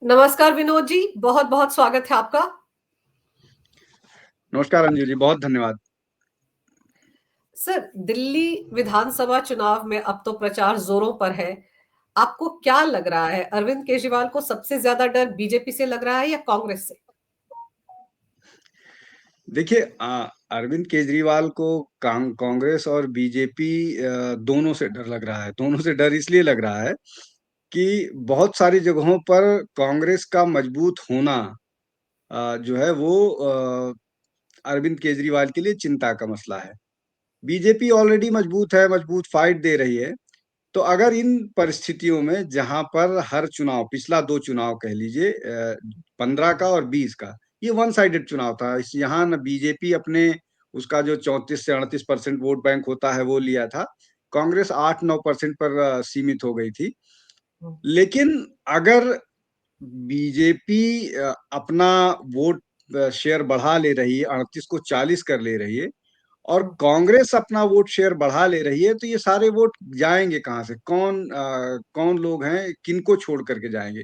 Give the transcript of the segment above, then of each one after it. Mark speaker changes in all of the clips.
Speaker 1: नमस्कार विनोद जी, बहुत-बहुत स्वागत है आपका।
Speaker 2: नमस्कार अंजू जी, बहुत धन्यवाद।
Speaker 1: सर, दिल्ली विधानसभा चुनाव में अब तो प्रचार जोरों पर है। आपको क्या लग रहा है, अरविंद केजरीवाल को सबसे ज्यादा डर बीजेपी से लग रहा है या कांग्रेस से?
Speaker 2: देखिए अरविंद केजरीवाल को कांग्रेस और बीजेपी दोनों से डर लग रहा है। दोनों से डर इसलिए लग रहा है कि बहुत सारी जगहों पर कांग्रेस का मजबूत होना जो है वो अरविंद केजरीवाल के लिए चिंता का मसला है। बीजेपी ऑलरेडी मजबूत है, मजबूत फाइट दे रही है। तो अगर इन परिस्थितियों में जहां पर हर चुनाव, पिछला 2 चुनाव कह लीजिए 15 का और 20 का, ये वन साइडेड चुनाव था। इस यहाँ न बीजेपी अपने उसका जो 34 से 38% वोट बैंक होता है वो लिया था। कांग्रेस 8-9% पर सीमित हो गई थी। लेकिन अगर बीजेपी अपना वोट शेयर बढ़ा ले रही है, 38 को 40 कर ले रही है, और कांग्रेस अपना वोट शेयर बढ़ा ले रही है, तो ये सारे वोट जाएंगे कहाँ से? कौन लोग हैं, किनको छोड़ करके जाएंगे?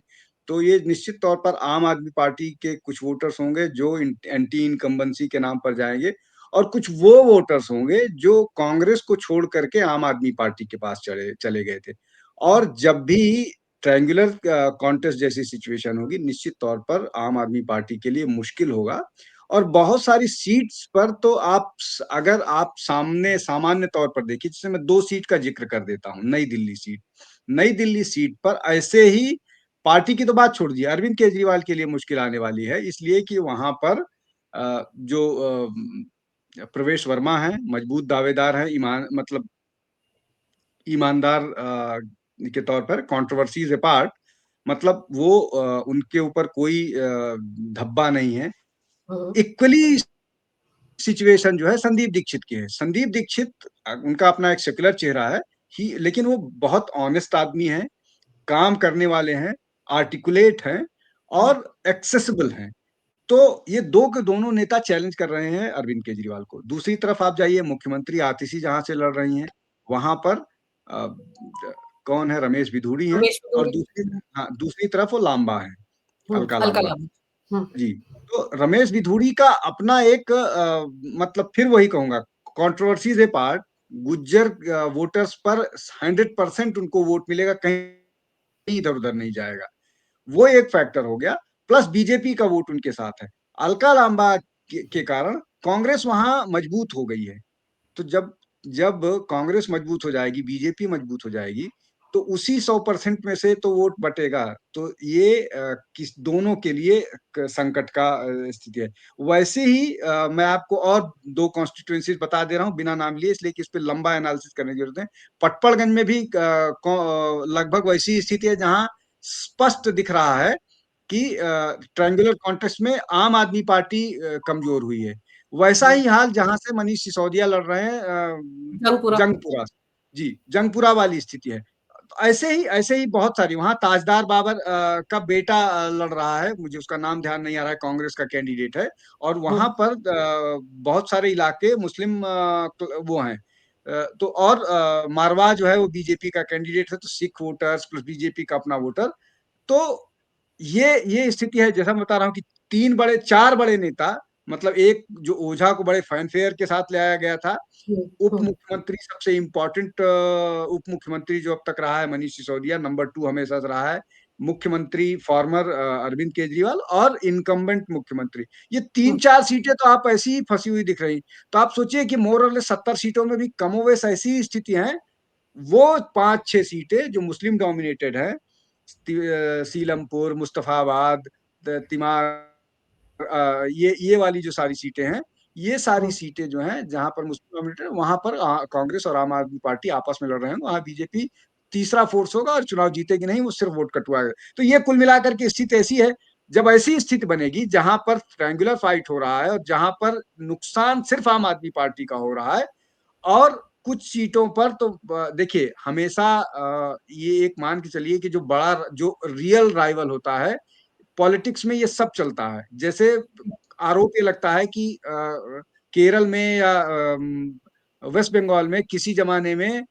Speaker 2: तो ये निश्चित तौर पर आम आदमी पार्टी के कुछ वोटर्स होंगे जो एंटी इनकम्बेंसी के नाम पर जाएंगे, और कुछ वो वोटर्स होंगे जो कांग्रेस को छोड़ करके आम आदमी पार्टी के पास चले चले गए थे। और जब भी ट्रायंगुलर कॉन्टेस्ट जैसी सिचुएशन होगी, निश्चित तौर पर आम आदमी पार्टी के लिए मुश्किल होगा। और बहुत सारी सीट्स पर तो अगर आप सामने सामान्य तौर पर देखिए, जैसे मैं 2 सीट का जिक्र कर देता हूँ। नई दिल्ली सीट, नई दिल्ली सीट पर ऐसे ही पार्टी की तो बात छोड़ दिए, अरविंद केजरीवाल के लिए मुश्किल आने वाली है, इसलिए कि वहां पर जो प्रवेश वर्मा है, मजबूत दावेदार है, मतलब ईमानदार के तौर पर, कंट्रोवर्सीज अपार्ट, मतलब वो उनके ऊपर कोई धब्बा नहीं है।
Speaker 1: हम्म,
Speaker 2: इक्वली सिचुएशन जो है संदीप दीक्षित की है। संदीप दीक्षित उनका अपना एक सेक्युलर चेहरा है ही, लेकिन वो बहुत ऑनेस्ट आदमी है, काम करने वाले हैं, आर्टिकुलेट हैं और एक्सेसिबल हैं। तो ये दो के दोनों नेता चैलेंज कर रहे हैं अरविंद केजरीवाल को। दूसरी तरफ आप जाइए, मुख्यमंत्री आतिशी जहां से लड़ रही हैं, वहां पर अ, कौन है? रमेश बिधूड़ी हैं।
Speaker 1: रमेश
Speaker 2: और
Speaker 1: बिधूड़ी।
Speaker 2: दूसरी तरफ वो लांबा है, अलका
Speaker 1: हल्का
Speaker 2: लांबा।
Speaker 1: लाभ। हम्म,
Speaker 2: जी। तो रमेश बिधूड़ी का अपना एक मतलब फिर वही कहूंगा, कंट्रोवर्सीज ए पार्ट, गुज्जर वोटर्स पर 100% उनको वोट मिलेगा, कहीं इधर उधर नहीं जाएगा। वो एक फैक्टर हो गया। प्लस बीजेपी का वोट उनके साथ है। अलका लांबा के कारण कांग्रेस वहां मजबूत हो गई है। तो जब जब कांग्रेस मजबूत हो जाएगी, बीजेपी मजबूत हो जाएगी, तो उसी 100% में से तो वोट बटेगा। तो ये किस दोनों के लिए संकट का स्थिति है। वैसे ही मैं आपको और 2 कॉन्स्टिट्यूएंसीज बता दे रहा हूँ बिना नाम लिए, इसलिए कि इस पे लंबा एनालिसिस करने की जरूरत है। पटपड़गंज में भी लगभग वैसी स्थिति है, जहां स्पष्ट दिख रहा है कि ट्रायंगुलर कॉन्टेस्ट में आम आदमी पार्टी कमजोर हुई है। वैसा ही हाल जहां से मनीष सिसोदिया लड़ रहे हैं,
Speaker 1: जंगपुरा।
Speaker 2: जंगपुरा से। जी, जंगपुरा वाली स्थिति है। तो ऐसे ही बहुत सारी, वहां ताजदार बाबर का बेटा लड़ रहा है, मुझे उसका नाम ध्यान नहीं आ रहा है, कांग्रेस का कैंडिडेट है। और वहां पर बहुत सारे इलाके मुस्लिम वो हैं। तो और मारवा जो है वो बीजेपी का कैंडिडेट है, तो सिख वोटर्स प्लस बीजेपी का अपना वोटर। तो ये स्थिति है, जैसा मैं बता रहा हूँ कि 4 बड़े नेता, मतलब एक जो ओझा को बड़े फैनफेयर के साथ ले आया गया था। उप मुख्यमंत्री, सबसे इम्पोर्टेंट उप मुख्यमंत्री जो अब तक रहा है, मनीष सिसोदिया, नंबर 2 हमेशा से रहा है। मुख्यमंत्री फॉर्मर अरविंद केजरीवाल, और इनकम्बेंट मुख्यमंत्री, ये 3-4 सीटें तो आप ऐसी ही फंसी हुई दिख रही। तो आप सोचिए कि मोर और लेस 70 सीटों में भी कमोवेश ऐसी स्थिति है। वो 5-6 सीटें जो मुस्लिम डोमिनेटेड है, सीलमपुर, मुस्तफाबाद, तिमार, ये वाली जो सारी सीटें हैं, ये सारी सीटें जो हैं जहां पर मुस्लिम डोमिनेटेड, वहां पर कांग्रेस और आम आदमी पार्टी आपस में लड़ रहे हैं। वहां बीजेपी तीसरा फोर्स होगा और चुनाव जीतेगी नहीं, वो सिर्फ वोट कटवाएगा। तो ये कुल मिलाकर के स्थिति ऐसी है। जब ऐसी स्थिति बनेगी जहां पर ट्रायंगुलर फाइट हो रहा है और जहां पर नुकसान सिर्फ आम आदमी पार्टी का हो रहा है, और कुछ सीटों पर तो देखिए, हमेशा ये एक मान के चलिए कि जो रियल राइवल होता है पॉलिटिक्स में, ये सब चलता है। जैसे आरोप ये लगता है कि केरल में या वेस्ट बंगाल में किसी जमाने में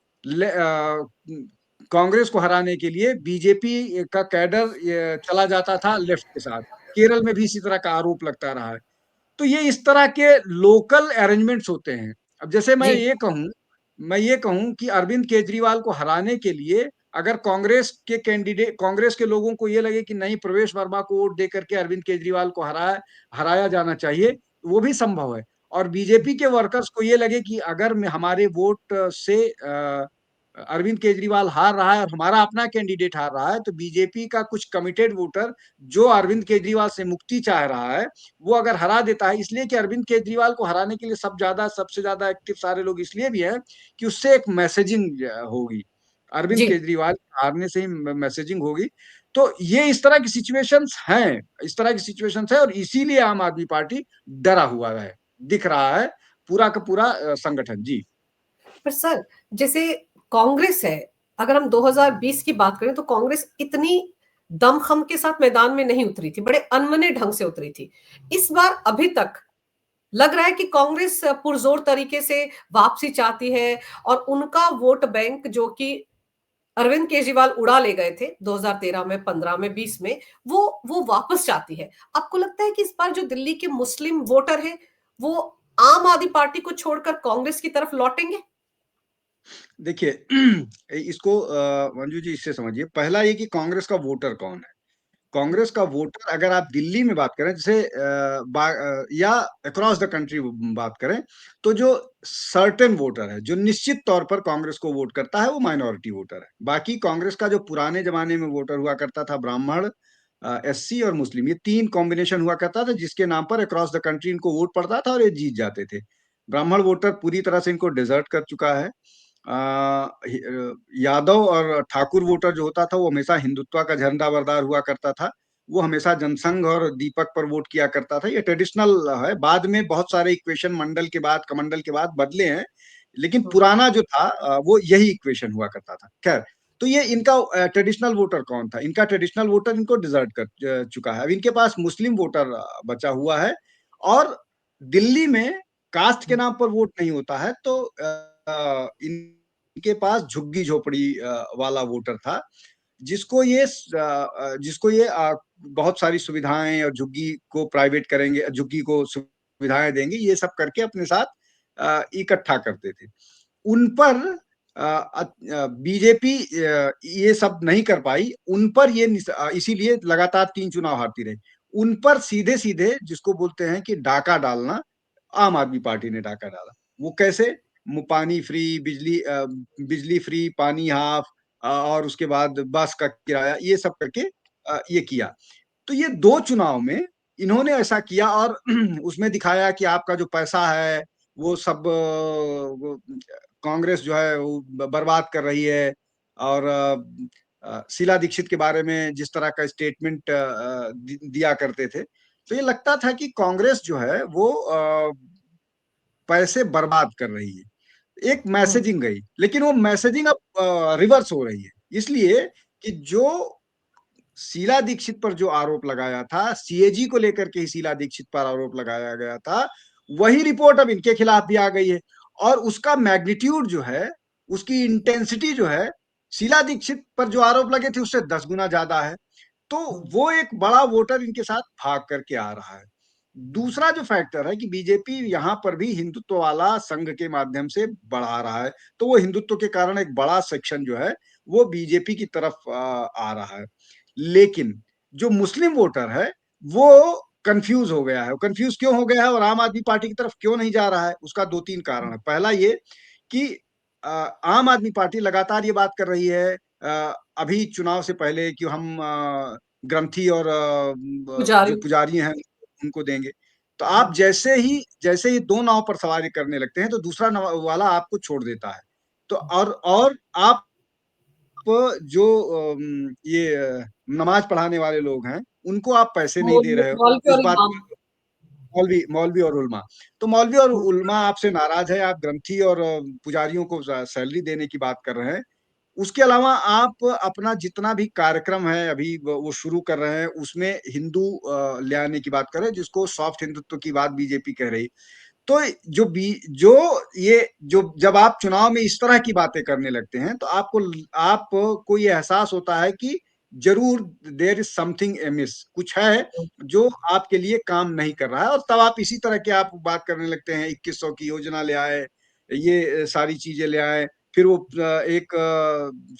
Speaker 2: कांग्रेस को हराने के लिए बीजेपी का कैडर चला जाता था लेफ्ट के साथ। केरल में भी इसी तरह का आरोप लगता रहा है। तो ये इस तरह के लोकल अरेंजमेंट्स होते हैं। अब जैसे
Speaker 1: जी,
Speaker 2: मैं ये कहूँ कि अरविंद केजरीवाल को हराने के लिए अगर कांग्रेस के लोगों को ये लगे कि नहीं, प्रवेश वर्मा को वोट दे करके अरविंद केजरीवाल को हराया जाना चाहिए, वो भी संभव है। और बीजेपी के वर्कर्स को ये लगे कि अगर हमारे वोट से अरविंद केजरीवाल हार रहा है और हमारा अपना कैंडिडेट हार रहा है, तो बीजेपी का कुछ कमिटेड वोटर जो अरविंद केजरीवाल से मुक्ति चाह रहा है, वो अगर हरा देता है, इसलिए कि अरविंद केजरीवाल को हराने के लिए सबसे ज्यादा एक्टिव सारे लोग इसलिए भी हैं कि उससे एक मैसेजिंग होगी। अरविंद
Speaker 1: जी।
Speaker 2: केजरीवाल हारने से ही मैसेजिंग होगी। तो ये इस तरह की सिचुएशंस हैं, इस तरह की सिचुएशंस है, और इसीलिए आम आदमी पार्टी डरा हुआ है, दिख रहा है पूरा का पूरा संगठन। जी।
Speaker 1: पर सर, जैसे कांग्रेस है, अगर हम 2020 की बात करें तो कांग्रेस इतनी दमखम के साथ मैदान में नहीं उतरी थी, बड़े अनमने ढंग से उतरी थी। इस बार अभी तक लग रहा है कि कांग्रेस पुरजोर तरीके से वापसी चाहती है, और उनका वोट बैंक जो कि अरविंद केजरीवाल उड़ा ले गए थे 2013 में, 15 में, 20 में, वो वापस चाहती है। आपको लगता है कि इस बार जो दिल्ली के मुस्लिम वोटर है, वो आम आदमी पार्टी को छोड़कर कांग्रेस की तरफ लौटेंगे?
Speaker 2: देखिए, इसको मंजू जी इससे समझिए। पहला ये कि कांग्रेस का वोटर कौन है। कांग्रेस का वोटर अगर आप दिल्ली में बात करें, जैसे या अक्रॉस द कंट्री बात करें, तो जो सर्टेन वोटर है, जो निश्चित तौर पर कांग्रेस को वोट करता है, वो माइनॉरिटी वोटर है। बाकी कांग्रेस का जो पुराने जमाने में वोटर हुआ करता था, ब्राह्मण, एससी और मुस्लिम, ये तीन कॉम्बिनेशन हुआ करता था, जिसके नाम पर अक्रॉस द कंट्री इनको वोट पड़ता था और ये जीत जाते थे। ब्राह्मण वोटर पूरी तरह से इनको डिजर्ट कर चुका है। यादव और ठाकुर वोटर जो होता था, वो हमेशा हिंदुत्व का झंडा बरदार हुआ करता था। वो हमेशा जनसंघ और दीपक पर वोट किया करता था। ये ट्रेडिशनल है। बाद में बहुत सारे इक्वेशन मंडल के बाद, कमंडल के बाद बदले हैं, लेकिन पुराना जो था वो यही इक्वेशन हुआ करता था। खैर, तो ये इनका ट्रेडिशनल वोटर कौन था? इनका ट्रेडिशनल वोटर इनको डिजर्ट कर चुका है। अब इनके पास मुस्लिम वोटर बचा हुआ है। और दिल्ली में कास्ट के नाम पर वोट नहीं होता है, तो इनके पास झुग्गी झोपड़ी वाला वोटर था, जिसको ये बहुत सारी सुविधाएं, और झुग्गी को प्राइवेट करेंगे, झुग्गी को सुविधाएं देंगे, ये सब करके अपने साथ इकट्ठा करते थे। उन पर बीजेपी ये सब नहीं कर पाई। उन पर ये इसीलिए लगातार 3 चुनाव हारती रही। उन पर सीधे सीधे, जिसको बोलते हैं कि डाका डालना, आम आदमी पार्टी ने डाका डाला। वो कैसे? पानी फ्री, बिजली फ्री, पानी हाफ, और उसके बाद बस का किराया, ये सब करके ये किया। तो ये 2 चुनाव में इन्होंने ऐसा किया, और उसमें दिखाया कि आपका जो पैसा है वो सब कांग्रेस जो है वो बर्बाद कर रही है। और शीला दीक्षित के बारे में जिस तरह का स्टेटमेंट दिया करते थे, तो ये लगता था कि कांग्रेस जो है वो पैसे बर्बाद कर रही है। एक
Speaker 1: हम्म।
Speaker 2: मैसेजिंग गई, लेकिन वो मैसेजिंग अब रिवर्स हो रही है। इसलिए कि जो शीला दीक्षित पर जो आरोप लगाया था, सीएजी को लेकर के ही शीला दीक्षित पर आरोप लगाया गया था, वही रिपोर्ट अब इनके खिलाफ भी आ गई है। और उसका मैग्नीट्यूड जो है, उसकी इंटेंसिटी जो है, शीला दीक्षित पर जो आरोप लगे थे उससे 10 गुना ज्यादा है। तो वो एक बड़ा वोटर इनके साथ भाग करके आ रहा है। दूसरा जो फैक्टर है कि बीजेपी यहां पर भी हिंदुत्व वाला संघ के माध्यम से बढ़ा रहा है, तो वो हिंदुत्व के कारण एक बड़ा सेक्शन जो है वो बीजेपी की तरफ आ रहा है। लेकिन जो मुस्लिम वोटर है, वो कंफ्यूज हो गया है। कंफ्यूज क्यों हो गया है और आम आदमी पार्टी की तरफ क्यों नहीं जा रहा है? उसका 2-3 कारण है। पहला ये कि आम आदमी पार्टी लगातार ये बात कर रही है, अभी चुनाव से पहले, कि हम ग्रंथी और जो
Speaker 1: पुजारी।
Speaker 2: पुजारी हैं उनको देंगे। तो आप जैसे ही 2 नाव पर सवारी करने लगते हैं, तो दूसरा नाव वाला आपको छोड़ देता है। तो और आप जो ये नमाज पढ़ाने वाले लोग हैं, उनको आप पैसे नहीं दे रहे हो।
Speaker 1: मौलवी
Speaker 2: इस
Speaker 1: और
Speaker 2: बात
Speaker 1: इमाम।
Speaker 2: की, मौलवी मौलवी और उलमा, तो मौलवी और उलमा आपसे नाराज है। आप ग्रंथी और पुजारियों को सैलरी देने की बात कर रहे हैं। उसके अलावा आप अपना जितना भी कार्यक्रम है अभी वो शुरू कर रहे हैं, उसमें हिंदू ले आने की बात कर रहे हैं, जिसको सॉफ्ट हिंदुत्व की बात बीजेपी कह रही। तो जो ये जो जब आप चुनाव में इस तरह की बातें करने लगते हैं तो आपको ये एहसास होता है कि जरूर देयर इज समथिंग एमिस, कुछ है जो आपके लिए काम नहीं कर रहा है, और तब आप इसी तरह के आप बात करने लगते हैं। 2100 की योजना ले आए, ये सारी चीजें ले आए। फिर वो एक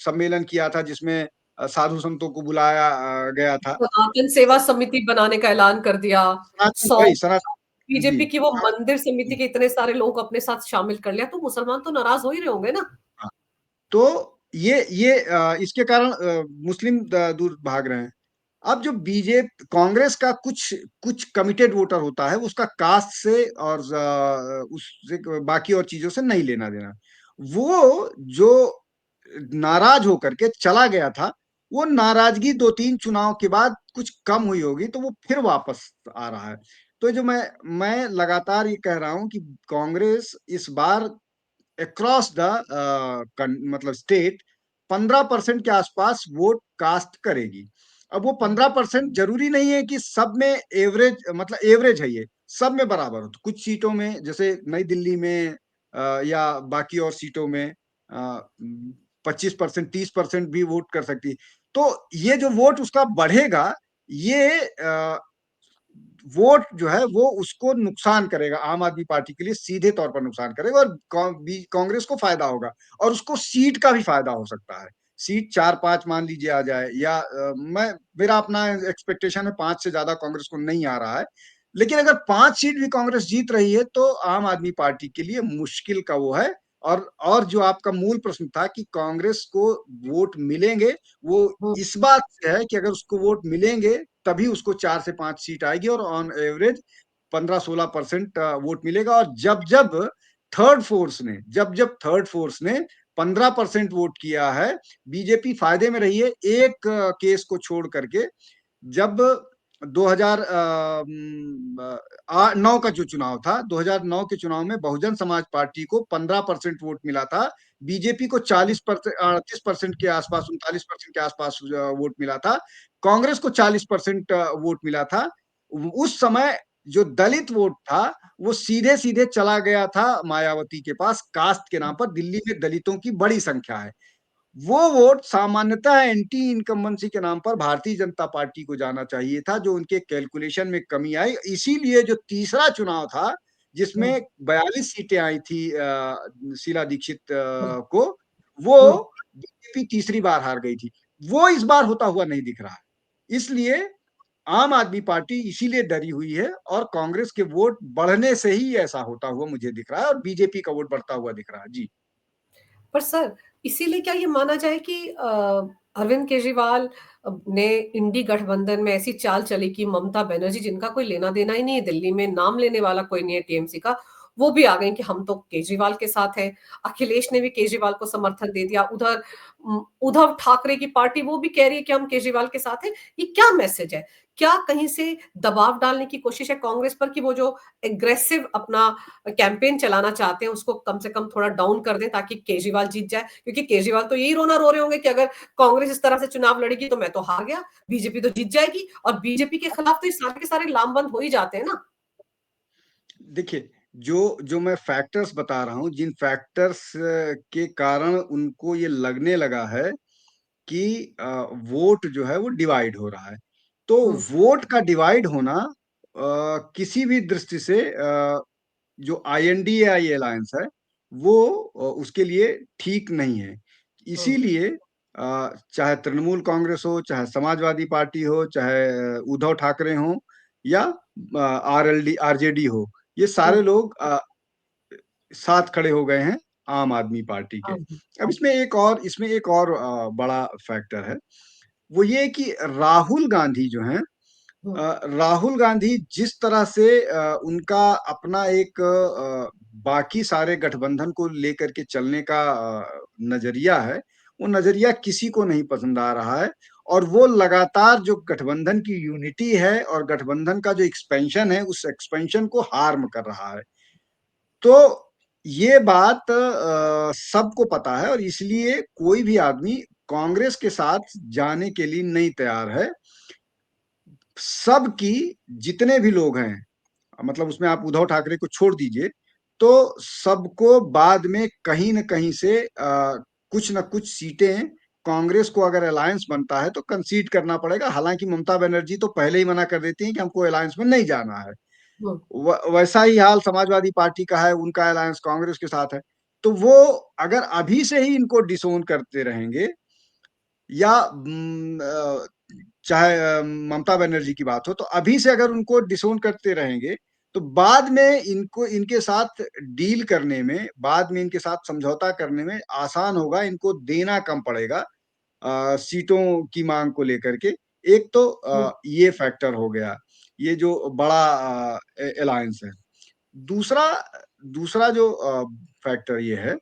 Speaker 2: सम्मेलन किया था जिसमें साधु संतों को बुलाया गया था।
Speaker 1: सनातन सेवा समिति बनाने का ऐलान कर दिया।
Speaker 2: सनातन,
Speaker 1: सौ
Speaker 2: वही सनातन जी।
Speaker 1: बीजेपी की वो मंदिर समिति के इतने सारे लोग अपने साथ शामिल कर लिया, तो मुसलमान तो नाराज हो ही रहे होंगे ना।
Speaker 2: हाँ, तो ये इसके कारण मुस्लिम दूर भाग रहे हैं। अब जो बीजेपी कांग्रेस का कुछ कुछ कमिटेड वोटर होता है, उसका कास्ट से और उससे बाकी और चीजों से नहीं लेना देना। वो जो नाराज होकर के चला गया था, वो नाराजगी 2-3 चुनाव के बाद कुछ कम हुई होगी, तो वो फिर वापस आ रहा है। तो जो मैं लगातार ये कह रहा हूं कि कांग्रेस इस बार अक्रॉस द मतलब स्टेट 15% के आसपास वोट कास्ट करेगी। अब वो 15% जरूरी नहीं है कि सब में एवरेज, मतलब एवरेज है, ये सब में बराबर हो। तो कुछ सीटों में जैसे नई दिल्ली में या बाकी और सीटों में 25%, 30% भी वोट कर सकती है। तो ये जो वोट उसका बढ़ेगा, ये वोट जो है वो उसको नुकसान करेगा, आम आदमी पार्टी के लिए सीधे तौर पर नुकसान करेगा, और कांग्रेस को फायदा होगा, और उसको सीट का भी फायदा हो सकता है। सीट 4-5 मान लीजिए आ जाए, या मेरा अपना एक्सपेक्टेशन है 5 से ज्यादा कांग्रेस को नहीं आ रहा है। लेकिन अगर 5 सीट भी कांग्रेस जीत रही है तो आम आदमी पार्टी के लिए मुश्किल का वो है। और जो आपका मूल प्रश्न था कि कांग्रेस को वोट मिलेंगे, वो इस बात से है कि अगर उसको वोट मिलेंगे तभी उसको 4 से 5 सीट आएगी, और ऑन एवरेज 15-16% वोट मिलेगा। और जब जब थर्ड फोर्स ने 15% वोट किया है, बीजेपी फायदे में रही है, एक केस को छोड़ करके। जब 2009 का जो चुनाव था, 2009 के चुनाव में बहुजन समाज पार्टी को 15% वोट मिला था, बीजेपी को 40%, 38% के आसपास, 39% के आसपास वोट मिला था, कांग्रेस को 40% वोट मिला था। उस समय जो दलित वोट था वो सीधे सीधे चला गया था मायावती के पास, कास्ट के नाम पर। दिल्ली में दलितों की बड़ी संख्या है। वो वोट सामान्यतः एंटी इनकम्बेंसी के नाम पर भारतीय जनता पार्टी को जाना चाहिए था, जो उनके कैलकुलेशन में कमी आई। इसीलिए जो तीसरा चुनाव था जिसमें 42 सीटें आई थी शीला दीक्षित को, वो बीजेपी तीसरी बार हार गई थी। वो इस बार होता हुआ नहीं दिख रहा है। इसलिए आम आदमी पार्टी इसीलिए डरी हुई है, और कांग्रेस के वोट बढ़ने से ही ऐसा होता हुआ मुझे दिख रहा है, और बीजेपी का वोट बढ़ता हुआ दिख रहा है। जी।
Speaker 1: पर सर, इसीलिए क्या ये माना जाए कि अरविंद केजरीवाल ने इंडी गठबंधन में ऐसी चाल चली कि ममता बनर्जी, जिनका कोई लेना देना ही नहीं है दिल्ली में, नाम लेने वाला कोई नहीं है टीएमसी का, वो भी आ गई कि हम तो केजरीवाल के साथ हैं। अखिलेश ने भी केजरीवाल को समर्थन दे दिया। उधर उद्धव ठाकरे की पार्टी वो भी कह रही है कि हम केजरीवाल के साथ हैं। ये क्या मैसेज है? क्या कहीं से दबाव डालने की कोशिश है कांग्रेस पर कि वो जो एग्रेसिव अपना कैंपेन चलाना चाहते हैं उसको कम से कम थोड़ा डाउन कर दें ताकि केजरीवाल जीत जाए? क्योंकि केजरीवाल तो यही रोना रो रहे होंगे कि अगर कांग्रेस इस तरह से चुनाव लड़ेगी तो मैं तो हार गया, बीजेपी तो जीत जाएगी, और बीजेपी के खिलाफ तो ये सारे के सारे लामबंद हो ही जाते हैं ना।
Speaker 2: देखिए, जो जो मैं फैक्टर्स बता रहा हूँ, जिन फैक्टर्स के कारण उनको ये लगने लगा है कि वोट जो है वो डिवाइड हो रहा है। तो
Speaker 1: हम्म,
Speaker 2: वोट का डिवाइड होना किसी भी दृष्टि से जो INDAI अलायंस है वो उसके लिए ठीक नहीं है।
Speaker 1: हम्म,
Speaker 2: इसीलिए चाहे तृणमूल कांग्रेस हो, चाहे समाजवादी पार्टी हो, चाहे उद्धव ठाकरे हो, या RLD RJD हो, ये
Speaker 1: हम्म,
Speaker 2: सारे लोग साथ खड़े हो गए हैं आम आदमी पार्टी के।
Speaker 1: हम्म,
Speaker 2: अब इसमें एक और बड़ा फैक्टर है। वो ये कि राहुल गांधी जो हैं,
Speaker 1: हम्म,
Speaker 2: राहुल गांधी जिस तरह से उनका अपना एक बाकी सारे गठबंधन को लेकर के चलने का नजरिया है, वो नजरिया किसी को नहीं पसंद आ रहा है। और वो लगातार जो गठबंधन की यूनिटी है और गठबंधन का जो एक्सपेंशन है, उस एक्सपेंशन को हार्म कर रहा है। तो ये बात सबको पता है, और इसलिए कोई भी आदमी कांग्रेस के साथ जाने के लिए नहीं तैयार है। सबकी, जितने भी लोग हैं, मतलब उसमें आप उद्धव ठाकरे को छोड़ दीजिए, तो सबको बाद में कहीं न कहीं से कुछ न कुछ सीटें कांग्रेस को अगर अलायंस बनता है तो कंसीड करना पड़ेगा। हालाँकि ममता बनर्जी तो पहले ही मना कर देती हैं कि हमको अलायंस में नहीं जाना है।
Speaker 1: हम्म,
Speaker 2: वैसा ही हाल समाजवादी पार्टी का है, उनका अलायंस कांग्रेस के साथ है। तो वो अगर अभी से ही इनको डिसोन करते रहेंगे या चाहे ममता बनर्जी की बात हो, तो अभी से अगर उनको डिसोन करते रहेंगे, तो बाद में इनको इनके साथ डील करने में, बाद में इनके साथ समझौता करने में आसान होगा, इनको देना कम पड़ेगा सीटों की मांग को लेकर के। एक तो
Speaker 1: हम्म,
Speaker 2: ये फैक्टर हो गया, ये जो बड़ा अलायंस है। दूसरा दूसरा जो फैक्टर ये है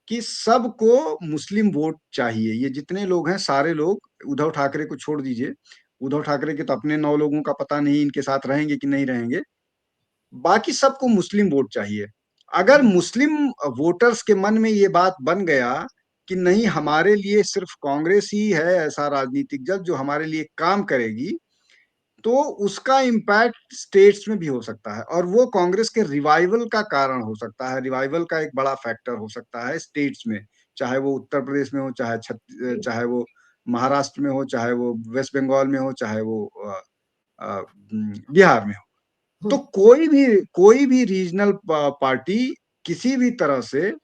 Speaker 2: कि सबको मुस्लिम वोट चाहिए। ये जितने लोग हैं सारे लोग, उद्धव ठाकरे को छोड़ दीजिए, उद्धव ठाकरे के तो अपने 9 लोगों का पता नहीं इनके साथ रहेंगे कि नहीं रहेंगे। बाकी सबको मुस्लिम वोट चाहिए। अगर
Speaker 1: हम्म,
Speaker 2: मुस्लिम वोटर्स के मन में ये बात बन गया कि नहीं, हमारे लिए सिर्फ कांग्रेस ही है ऐसा राजनीतिक दल जो हमारे लिए काम करेगी, तो उसका इम्पैक्ट स्टेट्स में भी हो सकता है और वो कांग्रेस के रिवाइवल का कारण हो सकता है, रिवाइवल का एक बड़ा फैक्टर हो सकता है स्टेट्स में। चाहे वो उत्तर प्रदेश में हो, चाहे वो महाराष्ट्र में हो, चाहे वो वेस्ट बंगाल में हो, चाहे वो बिहार में हो। तो
Speaker 1: हम्म,
Speaker 2: कोई भी रीजनल पार्टी किसी भी तरह से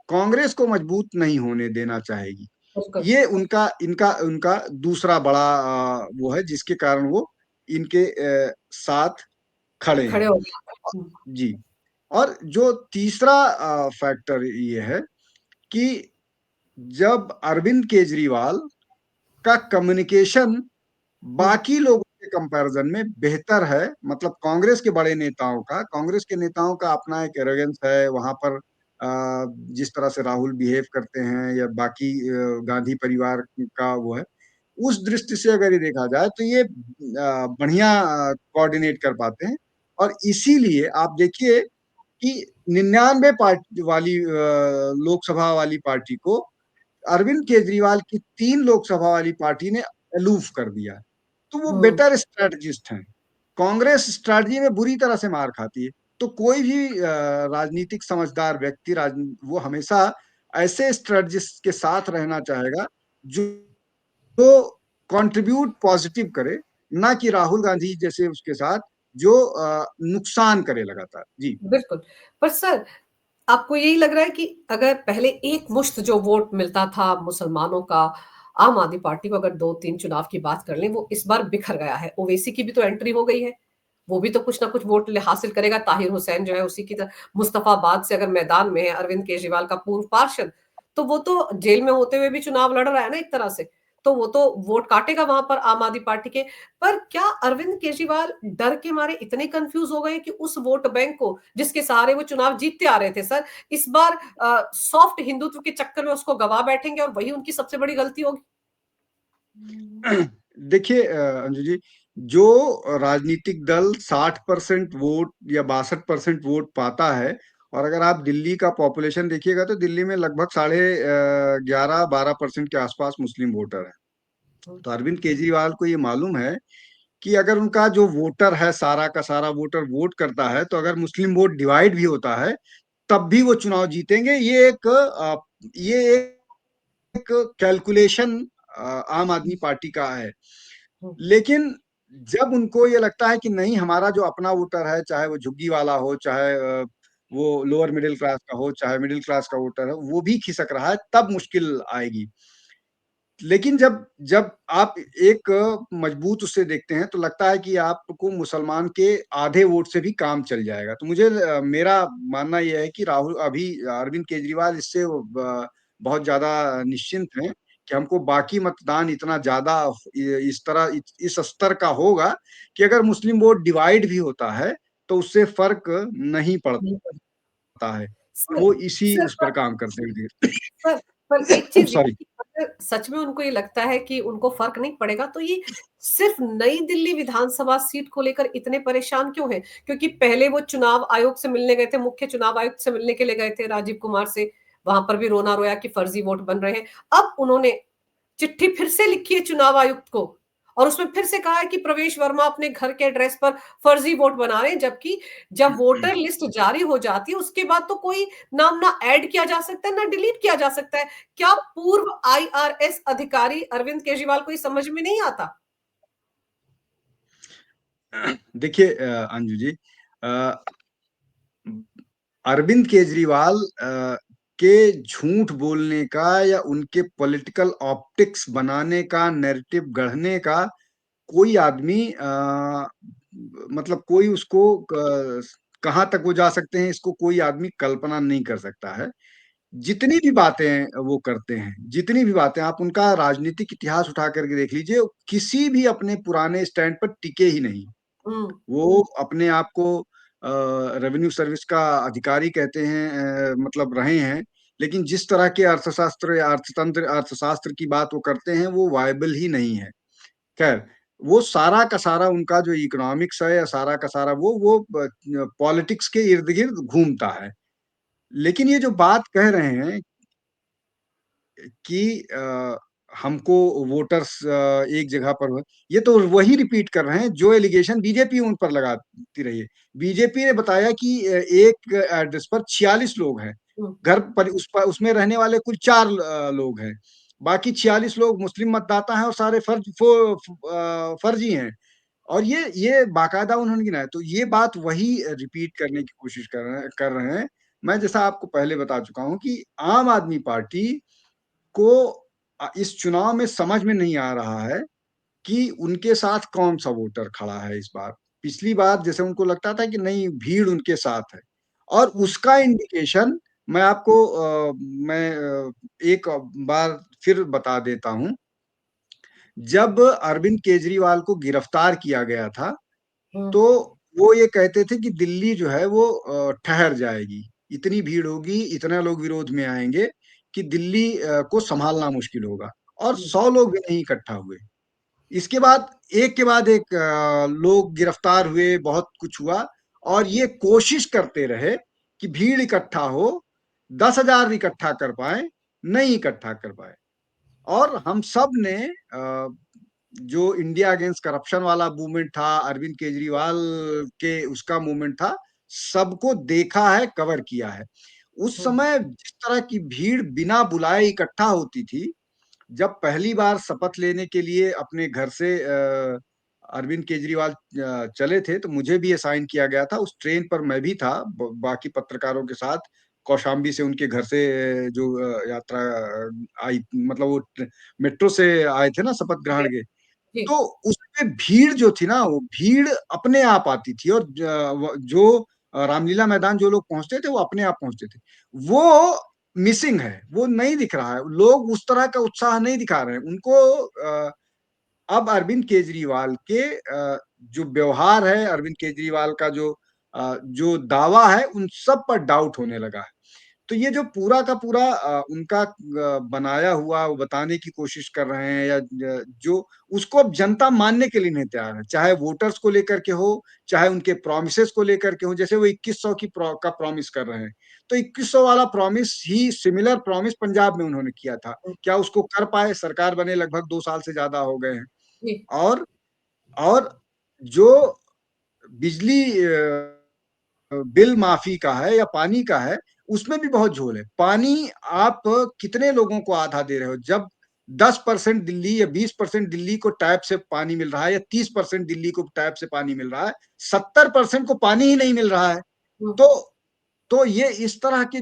Speaker 2: कांग्रेस को मजबूत नहीं होने देना चाहेगी।
Speaker 1: बिल्कुल
Speaker 2: ये उनका इनका उनका दूसरा बड़ा वो है जिसके कारण वो इनके साथ खड़े
Speaker 1: खड़े
Speaker 2: हैं।
Speaker 1: हो गए।
Speaker 2: जी। और जो तीसरा फैक्टर ये है कि जब अरविंद केजरीवाल का कम्युनिकेशन
Speaker 1: हम्म,
Speaker 2: बाकी लोगों के कंपैरिजन में बेहतर है, मतलब कांग्रेस के नेताओं का अपना एक एरोगेंस है वहां पर। जिस तरह से राहुल बिहेव करते हैं या बाकी गांधी परिवार का वो है, उस दृष्टि से अगर ये देखा जाए तो ये बढ़िया कोऑर्डिनेट कर पाते हैं। और इसीलिए आप देखिए कि 99 पार्टी वाली लोकसभा वाली पार्टी को अरविंद केजरीवाल की 3 लोकसभा वाली पार्टी ने अलूफ कर दिया। तो वो
Speaker 1: हम्म,
Speaker 2: बेटर स्ट्रेटजिस्ट हैं। कांग्रेस स्ट्रेटजी में बुरी तरह से मार खाती है। तो कोई भी राजनीतिक समझदार व्यक्ति वो हमेशा ऐसे स्ट्रेटजिस्ट के साथ रहना चाहेगा जो कंट्रीब्यूट पॉजिटिव करे, ना कि राहुल गांधी जैसे उसके साथ जो नुकसान करे लगातार। जी।
Speaker 1: बिल्कुल। पर सर, आपको यही लग रहा है कि अगर पहले एक मुश्त जो वोट मिलता था मुसलमानों का आम आदमी पार्टी को, अगर 2-3 चुनाव की बात कर लें, वो इस बार बिखर गया है। ओवैसी की भी तो एंट्री हो गई है, वो भी तो कुछ ना कुछ वोट हासिल करेगा। ताहिर हुसैन जो है उसी की तरह मुस्तफाबाद से अगर मैदान में है, अरविंद केजरीवाल का पूर्व पार्षद, तो वो तो जेल में होते हुए भी चुनाव लड़ रहा है ना एक तरह से। तो वो तो वोट काटेगा वहां पर आम आदमी पार्टी के। पर क्या अरविंद केजरीवाल डर के मारे इतने कंफ्यूज हो गए कि उस वोट बैंक को जिसके सहारे वो चुनाव जीतते आ रहे थे सर, इस बार सॉफ्ट हिंदुत्व के चक्कर में उसको गवा बैठेंगे और वही उनकी सबसे बड़ी गलती होगी?
Speaker 2: देखिए अंजू जी, जो राजनीतिक दल 60% वोट या 62% वोट पाता है, और अगर आप दिल्ली का पॉपुलेशन देखिएगा तो दिल्ली में लगभग 11.5-12% के आसपास मुस्लिम वोटर हैं। तो अरविंद केजरीवाल को ये मालूम है कि अगर उनका जो वोटर है सारा का सारा वोटर वोट करता है, तो अगर मुस्लिम वोट डिवाइड भी होता है तब भी वो चुनाव जीतेंगे। ये एक कैलकुलेशन आम आदमी पार्टी का है। लेकिन जब उनको ये लगता है कि नहीं, हमारा जो अपना वोटर है, चाहे वो झुग्गी वाला हो, चाहे वो लोअर मिडिल क्लास का हो, चाहे मिडिल क्लास का वोटर है, वो भी खिसक रहा है, तब मुश्किल आएगी। लेकिन जब जब आप एक मजबूत उससे देखते हैं तो लगता है कि आपको मुसलमान के आधे वोट से भी काम चल जाएगा। तो मेरा मानना यह है कि राहुल अभी अरविंद केजरीवाल इससे बहुत ज्यादा निश्चिंत हैं कि हमको बाकी मतदान इतना ज्यादा इस तरह इस स्तर का होगा कि अगर मुस्लिम वोट डिवाइड भी होता है तो उससे फर्क नहीं
Speaker 1: बिल्कुल।
Speaker 2: पड़ता है। और
Speaker 1: सर
Speaker 2: वो इसी
Speaker 1: सर
Speaker 2: उस पर काम करते हैं।
Speaker 1: पर पर एक चीज ये है
Speaker 2: सॉरी।
Speaker 1: कि अगर सच में उनको ये लगता है कि उनको फर्क नहीं पड़ेगा, तो ये सिर्फ नई दिल्ली विधानसभा सीट को लेकर इतने परेशान क्यों हैं? क्योंकि पहले वो चुनाव आयोग से मिलने गए थे, मुख्य चुनाव आयुक्त से मिलने के लिए गए थे राजीव कुमार से, वहां पर भी रोना रोया कि फर्जी वोट बन रहे हैं। अब उन्होंने चिट्ठी फिर से लिखी है चुनाव आयुक्त को और उसमें फिर से कहा है कि प्रवेश वर्मा अपने घर के एड्रेस पर फर्जी वोट बना रहे हैं, जबकि जब वोटर लिस्ट जारी हो जाती है उसके बाद तो कोई नाम ना ऐड किया जा सकता है ना डिलीट किया जा सकता है। क्या पूर्व आईआरएस अधिकारी अरविंद केजरीवाल को ये समझ में नहीं आता?
Speaker 2: देखिए अंजू जी, अ, अरविंद केजरीवाल के झूठ बोलने का या उनके पॉलिटिकल ऑप्टिक्स बनाने का, नैरेटिव गढ़ने का कोई आदमी मतलब कोई उसको कहाँ तक वो जा सकते हैं, इसको कोई आदमी कल्पना नहीं कर सकता है। जितनी भी बातें वो करते हैं, जितनी भी बातें, आप उनका राजनीतिक इतिहास उठा करके देख लीजिए, किसी भी अपने पुराने स्टैंड पर टिके ही नहीं।
Speaker 1: हम्म।
Speaker 2: वो अपने आप को रेवेन्यू सर्विस का अधिकारी कहते हैं, मतलब रहे हैं, लेकिन जिस तरह के अर्थशास्त्र या अर्थतंत्र अर्थशास्त्र की बात वो करते हैं वो वायबल ही नहीं है। खैर, वो सारा का सारा उनका जो इकोनॉमिक्स है या सारा का सारा वो पॉलिटिक्स के इर्द गिर्द घूमता है। लेकिन ये जो बात कह रहे हैं कि हमको वोटर्स एक जगह पर ये तो वही रिपीट कर रहे हैं जो एलिगेशन बीजेपी उन पर लगाती रही है। बीजेपी ने बताया कि एक एड्रेस पर 46 लोग हैं,
Speaker 1: हम्म।
Speaker 2: घर पर उसमें रहने वाले कुल 4 लोग हैं, बाकी 46 लोग मुस्लिम मतदाता हैं और सारे फर्जी हैं। और ये बाकायदा उन्होंने गिनाया, तो ये बात वही रिपीट करने की कोशिश कर रहे हैं। मैं जैसा आपको पहले बता चुका हूं कि आम आदमी पार्टी को इस चुनाव में समझ में नहीं आ रहा है कि उनके साथ कौन सा वोटर खड़ा है इस बार। पिछली बार जैसे उनको लगता था कि नहीं, भीड़ उनके साथ है, और उसका इंडिकेशन मैं आपको एक बार फिर बता देता हूं। जब अरविंद केजरीवाल को गिरफ्तार किया गया था,
Speaker 1: हम्म।
Speaker 2: तो वो ये कहते थे कि दिल्ली जो है वो ठहर जाएगी, इतनी भीड़ होगी, इतना लोग विरोध में आएंगे कि दिल्ली को संभालना मुश्किल होगा, और
Speaker 1: हम्म।
Speaker 2: 100 लोग भी नहीं इकट्ठा हुए। इसके बाद एक के बाद एक लोग गिरफ्तार हुए, बहुत कुछ हुआ, और ये कोशिश करते रहे कि भीड़ इकट्ठा हो, 10,000 इकट्ठा कर पाए, नहीं इकट्ठा कर पाए। और हम सब ने जो इंडिया अगेंस्ट करप्शन वाला मूवमेंट था, अरविंद केजरीवाल के उसका मूवमेंट था, सबको देखा है, कवर किया है। उस
Speaker 1: हम्म।
Speaker 2: समय जिस तरह की भीड़ बिना बुलाए इकट्ठा होती थी, जब पहली बार शपथ लेने के लिए अपने घर से अरविंद केजरीवाल चले थे, तो मुझे भी असाइन किया गया था। उस ट्रेन पर मैं भी था बाकी पत्रकारों के साथ, कौशाम्बी से उनके घर से जो यात्रा आई, मतलब वो मेट्रो से आए थे ना शपथ
Speaker 1: जी।
Speaker 2: ग्रहण के।
Speaker 1: जी।
Speaker 2: तो उसमें भीड़ जो थी ना, वो भीड़ अपने आप आती थी, और जो रामलीला मैदान जो लोग पहुंचते थे वो अपने आप पहुंचते थे। वो मिसिंग है, वो नहीं दिख रहा है, लोग उस तरह का उत्साह नहीं दिखा रहे हैं उनको। अब अरविंद केजरीवाल के जो व्यवहार है, अरविंद केजरीवाल का जो दावा है, उन सब पर डाउट होने लगा है। तो ये जो पूरा का पूरा उनका बनाया हुआ वो बताने की कोशिश कर रहे हैं, या जो उसको अब जनता मानने के लिए नहीं तैयार है, चाहे वोटर्स को लेकर के हो, चाहे उनके प्रोमिसेस को लेकर के हो। जैसे वो 2100 का प्रॉमिस कर रहे हैं, तो 2100 वाला प्रॉमिस ही सिमिलर प्रॉमिस पंजाब में उन्होंने किया था।
Speaker 1: हम्म।
Speaker 2: क्या उसको कर पाए? सरकार बने लगभग 2 साल से ज्यादा हो गए हैं।
Speaker 1: जी।
Speaker 2: और और जो बिजली बिल माफी का है या पानी का है, उसमें भी बहुत झोल है। पानी आप कितने लोगों को आधा दे रहे हो, जब 10% दिल्ली या 20% दिल्ली को टैप से पानी मिल रहा है, या 30% दिल्ली को टैप से पानी मिल रहा है, 70% को पानी ही नहीं मिल रहा है।
Speaker 1: हम्म।
Speaker 2: तो तो ये इस तरह की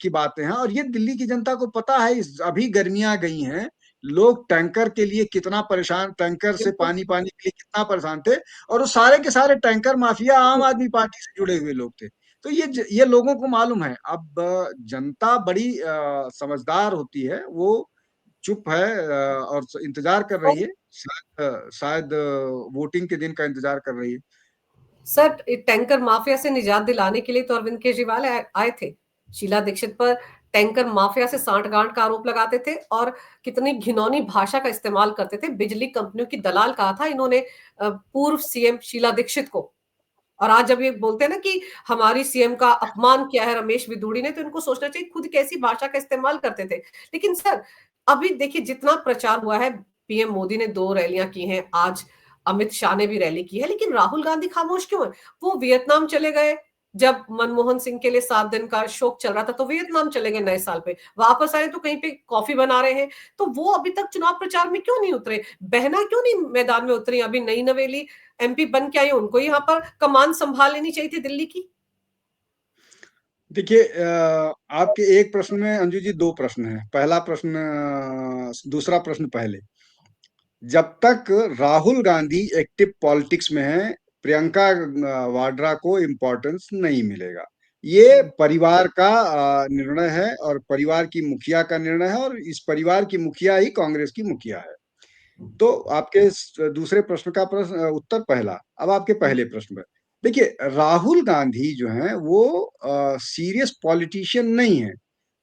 Speaker 2: की बातें हैं, और ये दिल्ली की जनता को पता है। अभी गर्मियां गई हैं, लोग टैंकर के लिए कितना परेशान, टैंकर से
Speaker 1: बिल्कुल।
Speaker 2: पानी पाने के लिए कितना परेशान थे, और वो सारे के सारे टैंकर माफिया आम आदमी पार्टी से जुड़े हुए लोग थे। तो ये लोगों को मालूम है। अब जनता बड़ी समझदार होती है, वो चुप है और इंतजार कर रही है। शायद वोटिंग के दिन का इंतजार कर रही है।
Speaker 1: सर, टैंकर माफिया से निजात दिलाने के लिए तो अरविंद केजरीवाल आए थे। शीला दीक्षित पर टैंकर माफिया से सांठगांठ का आरोप लगाते थे और कितनी घिनौनी भाषा का इस्तेमाल करते थे। बिजली कंपनियों की दलाल कहा था इन्होंने पूर्व सीएम शीला दीक्षित को। और आज जब ये बोलते हैं ना कि हमारी सीएम का अपमान किया है रमेश बिधूड़ी ने, तो इनको सोचना चाहिए खुद कैसी भाषा का इस्तेमाल करते थे। लेकिन सर, अभी देखिए जितना प्रचार हुआ है, पीएम मोदी ने 2 रैलियां की हैं, आज अमित शाह ने भी रैली की है, लेकिन राहुल गांधी खामोश क्यों है? वो वियतनाम चले गए, जब मनमोहन सिंह के लिए 7 दिन का शोक चल रहा था तो वियतनाम चले गए नए साल पे, वापस आए तो कहीं पे कॉफी बना रहे हैं। तो वो अभी तक चुनाव प्रचार में क्यों नहीं उतरे? बहना क्यों नहीं मैदान में उतरी? अभी नई नवेली एमपी बन के आई, उनको यहाँ पर कमान संभाल लेनी चाहिए थी दिल्ली की।
Speaker 2: देखिए, आपके एक प्रश्न में अंजू जी 2 प्रश्न हैं। पहला प्रश्न, दूसरा प्रश्न पहले। जब तक राहुल गांधी एक्टिव पॉलिटिक्स में है, प्रियंका वाड्रा को इम्पोर्टेंस नहीं मिलेगा। ये परिवार का निर्णय है और परिवार की मुखिया का निर्णय है, और इस परिवार की मुखिया ही कांग्रेस की मुखिया है। तो आपके दूसरे प्रश्न का प्रश्न उत्तर पहला। अब आपके पहले प्रश्न पर देखिए, राहुल गांधी जो है वो सीरियस पॉलिटिशियन नहीं है।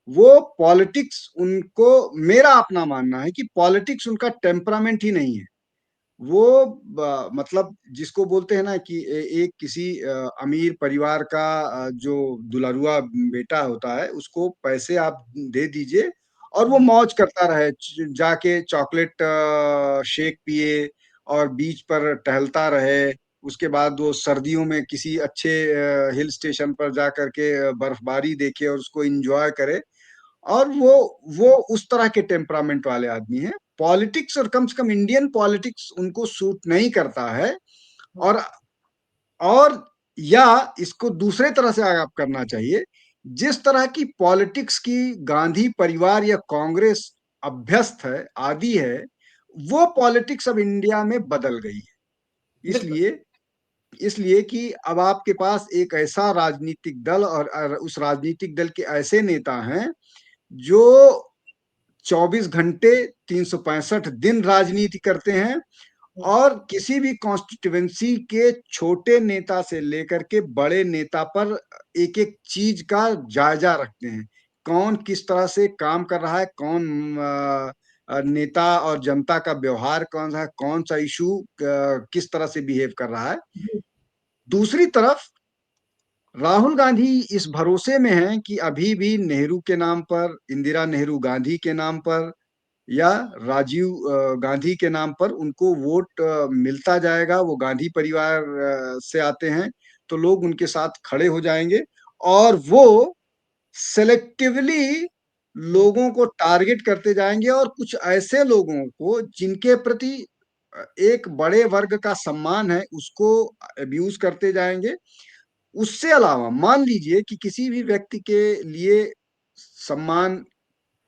Speaker 2: वो पॉलिटिक्स उनको, मेरा अपना मानना है कि पॉलिटिक्स उनका टेम्परामेंट ही नहीं है। वो मतलब जिसको बोलते हैं ना कि एक किसी अमीर परिवार का जो दुलारुआ बेटा होता है, उसको पैसे आप दे दीजिए और वो मौज करता रहे, जाके चॉकलेट शेक पिए और बीच पर टहलता रहे। उसके बाद वो सर्दियों में किसी अच्छे हिल स्टेशन पर जा करके बर्फबारी देखे और उसको एंजॉय करे। और वो उस तरह के टेम्परामेंट वाले आदमी हैं। पॉलिटिक्स, और कम से कम इंडियन पॉलिटिक्स उनको सूट नहीं करता है। और और या इसको दूसरे तरह से आप करना चाहिए, जिस तरह की पॉलिटिक्स की गांधी परिवार या कांग्रेस अभ्यस्त है, आदि है, वो पॉलिटिक्स अब इंडिया में बदल गई है।
Speaker 1: बिल्कुल।
Speaker 2: इसलिए इसलिए कि अब आपके पास एक ऐसा राजनीतिक दल और उस राजनीतिक दल के ऐसे नेता हैं जो 24 घंटे 365 दिन राजनीति करते हैं, और किसी भी कॉन्स्टिट्यूएंसी के छोटे नेता से लेकर के बड़े नेता पर एक एक चीज का जायजा रखते हैं। कौन किस तरह से काम कर रहा है, कौन नेता और जनता का व्यवहार कौन सा है, कौन सा इशू किस तरह से बिहेव कर रहा है। दूसरी तरफ राहुल गांधी इस भरोसे में हैं कि अभी भी नेहरू के नाम पर, इंदिरा नेहरू गांधी के नाम पर, या राजीव गांधी के नाम पर उनको वोट मिलता जाएगा। वो गांधी परिवार से आते हैं, तो लोग उनके साथ खड़े हो जाएंगे, और वो सेलेक्टिवली लोगों को टारगेट करते जाएंगे, और कुछ ऐसे लोगों को जिनके प्रति एक बड़े वर्ग का सम्मान है, उसको अब्यूज करते जाएंगे। उससे अलावा मान लीजिए कि किसी भी व्यक्ति के लिए सम्मान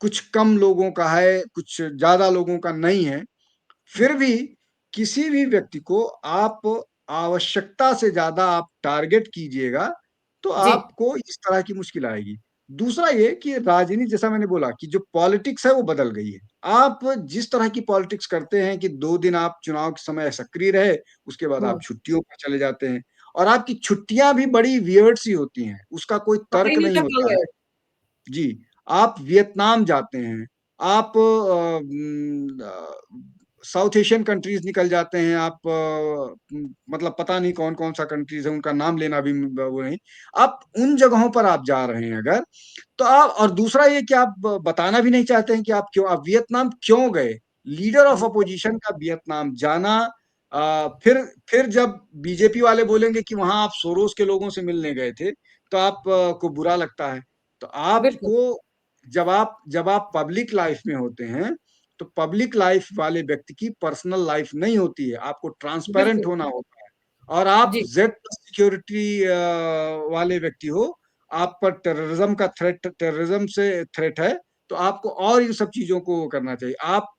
Speaker 2: कुछ कम लोगों का है, कुछ ज्यादा लोगों का नहीं है, फिर भी किसी भी व्यक्ति को आप आवश्यकता से ज्यादा आप टारगेट कीजिएगा, तो
Speaker 1: जी।
Speaker 2: आपको इस तरह की मुश्किल आएगी। दूसरा ये कि राजनीति, जैसा मैंने बोला कि जो पॉलिटिक्स है वो बदल गई है। आप जिस तरह की पॉलिटिक्स करते हैं कि 2 दिन आप चुनाव के समय सक्रिय रहे, उसके बाद आप छुट्टियों पर चले जाते हैं, और आपकी छुट्टियां भी बड़ी वियर्ड सी होती हैं, उसका कोई
Speaker 1: पता ही
Speaker 2: तर्क
Speaker 1: नहीं
Speaker 2: नहीं
Speaker 1: था कहाँ
Speaker 2: होता है।
Speaker 1: गए।
Speaker 2: जी, आप वियतनाम जाते हैं, आप साउथ एशियन कंट्रीज निकल जाते हैं, आप मतलब पता नहीं कौन कौन सा कंट्रीज है, उनका नाम लेना भी वो नहीं। आप उन जगहों पर आप जा रहे हैं अगर, तो आप, और दूसरा ये कि आप बताना भी नहीं चाहते हैं कि आप वियतनाम क्यों गए। लीडर ऑफ अपोजिशन का वियतनाम जाना, फिर जब बीजेपी वाले बोलेंगे कि वहां आप सोरोस के लोगों से मिलने गए थे, तो आप को बुरा लगता है। तो
Speaker 1: बिल्कुल।
Speaker 2: आपको, जब आप पब्लिक लाइफ में होते हैं, तो पब्लिक लाइफ वाले व्यक्ति की पर्सनल लाइफ नहीं होती है, आपको ट्रांसपेरेंट
Speaker 1: बिल्कुल।
Speaker 2: होना होता है। और आप
Speaker 1: जी।
Speaker 2: जेड सिक्योरिटी वाले व्यक्ति हो, आप पर टेररिज्म से थ्रेट है, तो आपको और इन सब चीजों को करना चाहिए। आप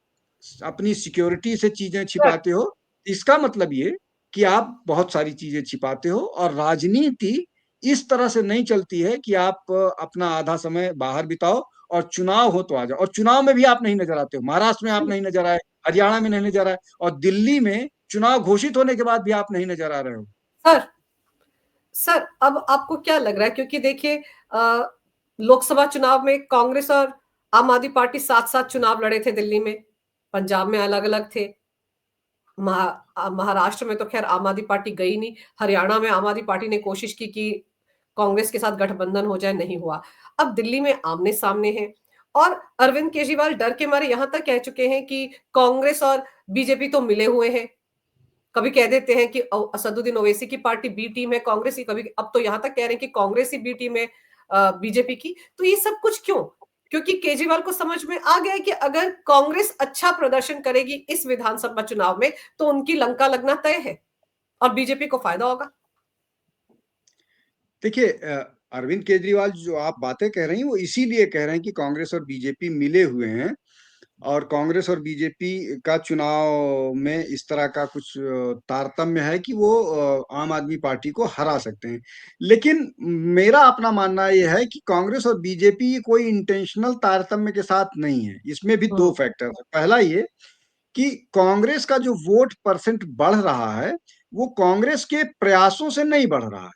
Speaker 2: अपनी सिक्योरिटी से चीजें
Speaker 1: सर।
Speaker 2: छिपाते हो, इसका मतलब ये कि आप बहुत सारी चीजें छिपाते हो। और राजनीति इस तरह से नहीं चलती है कि आप अपना आधा समय बाहर बिताओ और चुनाव हो तो आ जाओ, और चुनाव में भी आप नहीं नजर आते हो। महाराष्ट्र में आप नहीं नजर आए, हरियाणा में नहीं नजर आए, और दिल्ली में चुनाव घोषित होने के बाद भी आप नहीं नजर आ रहे हो।
Speaker 1: सर, सर अब आपको क्या लग रहा है, क्योंकि देखिए लोकसभा चुनाव में कांग्रेस और आम आदमी पार्टी साथ साथ चुनाव लड़े थे दिल्ली में, पंजाब में अलग अलग थे, महाराष्ट्र में तो खैर आम आदमी पार्टी गई नहीं, हरियाणा में आम आदमी पार्टी ने कोशिश की कि कांग्रेस के साथ गठबंधन हो जाए, नहीं हुआ। अब दिल्ली में आमने सामने है, और अरविंद केजरीवाल डर के मारे यहां तक कह चुके हैं कि कांग्रेस और बीजेपी तो मिले हुए हैं। कभी कह देते हैं कि असदुद्दीन ओवैसी की पार्टी बी टीम है कांग्रेस की, कभी अब तो यहां तक कह रहे हैं कि कांग्रेस ही बी टीम है बीजेपी की। तो ये सब कुछ क्यों? क्योंकि केजरीवाल को समझ में आ गया है कि अगर कांग्रेस अच्छा प्रदर्शन करेगी इस विधानसभा चुनाव में तो उनकी लंका लगना तय है और बीजेपी को फायदा होगा।
Speaker 2: देखिए, अरविंद केजरीवाल जो आप बातें कह रही हैं वो इसीलिए कह रहे हैं कि कांग्रेस और बीजेपी मिले हुए हैं और कांग्रेस और बीजेपी का चुनाव में इस तरह का कुछ तारतम्य है कि वो आम आदमी पार्टी को हरा सकते हैं। लेकिन मेरा अपना मानना यह है कि कांग्रेस और बीजेपी कोई इंटेंशनल तारतम्य के साथ नहीं है। इसमें भी दो फैक्टर है। पहला ये कि कांग्रेस का जो वोट परसेंट बढ़ रहा है वो कांग्रेस के प्रयासों से नहीं बढ़ रहा है,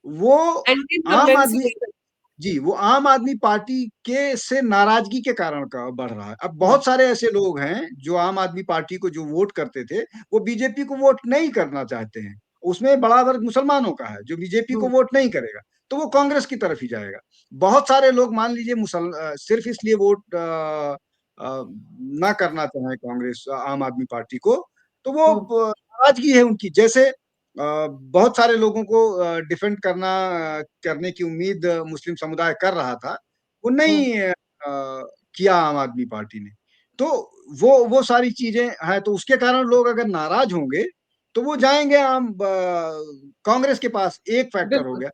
Speaker 2: वो
Speaker 1: एंटी
Speaker 2: आम
Speaker 1: इनकम्बेंसी
Speaker 2: आदमी
Speaker 1: लेकर।
Speaker 2: जी, वो आम आदमी पार्टी के से नाराजगी के कारण का बढ़ रहा है। अब बहुत सारे ऐसे लोग हैं जो आम आदमी पार्टी को जो वोट करते थे, वो बीजेपी को वोट नहीं करना चाहते हैं। उसमें बड़ा वर्ग मुसलमानों का है, जो बीजेपी को वोट नहीं करेगा, तो वो कांग्रेस की तरफ ही जाएगा। बहुत सारे लोग मान लीजिए सिर्फ इसलिए वोट ना करना चाहें कांग्रेस आम आदमी पार्टी को, तो वो नाराजगी है उनकी। जैसे बहुत सारे लोगों को डिफेंड करने की उम्मीद मुस्लिम समुदाय कर रहा था, वो नहीं किया आम आदमी पार्टी ने। तो वो सारी चीजें हैं, तो उसके कारण लोग अगर नाराज होंगे तो वो जाएंगे कांग्रेस के पास। एक फैक्टर हो
Speaker 1: बिल्कुल।
Speaker 2: गया।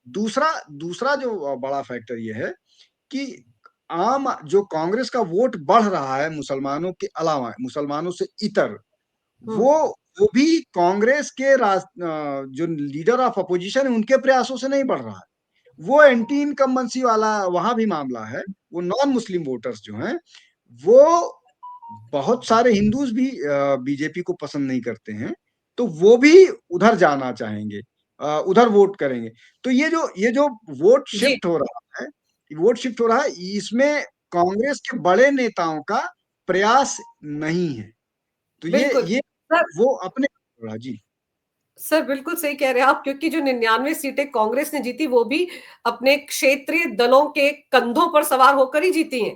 Speaker 2: दूसरा दूसरा जो बड़ा फैक्टर ये है कि आम जो कांग्रेस का वोट बढ़ रहा है मुसलमानों के अलावा, मुसलमानों से इतर, वो वो भी कांग्रेस के जो लीडर ऑफ अपोजिशन है उनके प्रयासों से नहीं बढ़ रहा है। वो एंटी इनकम्बेंसी वाला वहां भी मामला है। वो नॉन मुस्लिम वोटर्स जो हैं, वो बहुत सारे हिंदूज भी बीजेपी को पसंद नहीं करते हैं, तो वो भी उधर जाना चाहेंगे, उधर वोट करेंगे। तो ये जो
Speaker 1: जी।
Speaker 2: वोट शिफ्ट हो रहा है, इसमें कांग्रेस के बड़े नेताओं का प्रयास नहीं है। तो
Speaker 1: बिल्कुल
Speaker 2: ये
Speaker 1: सर।
Speaker 2: वो अपने जी।
Speaker 1: सर बिल्कुल सही कह रहे हैं आप, क्योंकि जो 99 सीटें कांग्रेस ने जीती वो भी अपने क्षेत्रीय दलों के कंधों पर सवार होकर ही जीती हैं।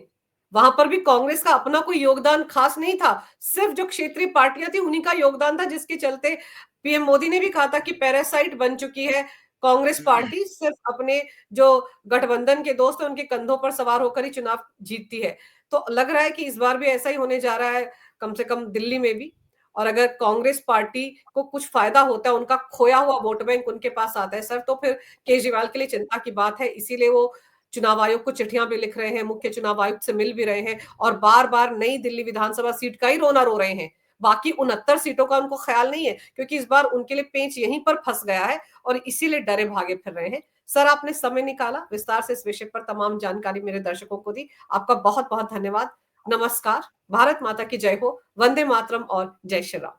Speaker 1: वहां पर भी कांग्रेस का अपना कोई योगदान खास नहीं था, सिर्फ जो क्षेत्रीय पार्टियां थी उन्हीं का योगदान था, जिसके चलते पीएम मोदी ने भी कहा था कि पैरासाइट बन चुकी है कांग्रेस पार्टी, सिर्फ अपने जो गठबंधन के दोस्त हैं उनके कंधों पर सवार होकर ही चुनाव जीतती है। तो लग रहा है कि इस बार भी ऐसा ही होने जा रहा है, कम से कम दिल्ली में भी। और अगर कांग्रेस पार्टी को कुछ फायदा होता है, उनका खोया हुआ वोट बैंक उनके पास आता है सर, तो फिर केजरीवाल के लिए चिंता की बात है। इसीलिए वो चुनाव आयोग को चिट्ठियां भी लिख रहे हैं, मुख्य चुनाव आयुक्त से मिल भी रहे हैं और बार बार नई दिल्ली विधानसभा सीट का ही रोना रो रहे हैं। बाकी 69 सीटों का उनको ख्याल नहीं है, क्योंकि इस बार उनके लिए पेंच यहीं पर फंस गया है और इसीलिए डरे भागे फिर रहे हैं। सर आपने समय निकाला, विस्तार से इस विषय पर तमाम जानकारी मेरे दर्शकों को दी, आपका बहुत बहुत धन्यवाद। नमस्कार। भारत माता की जय हो। वंदे मातरम और जय श्री राम।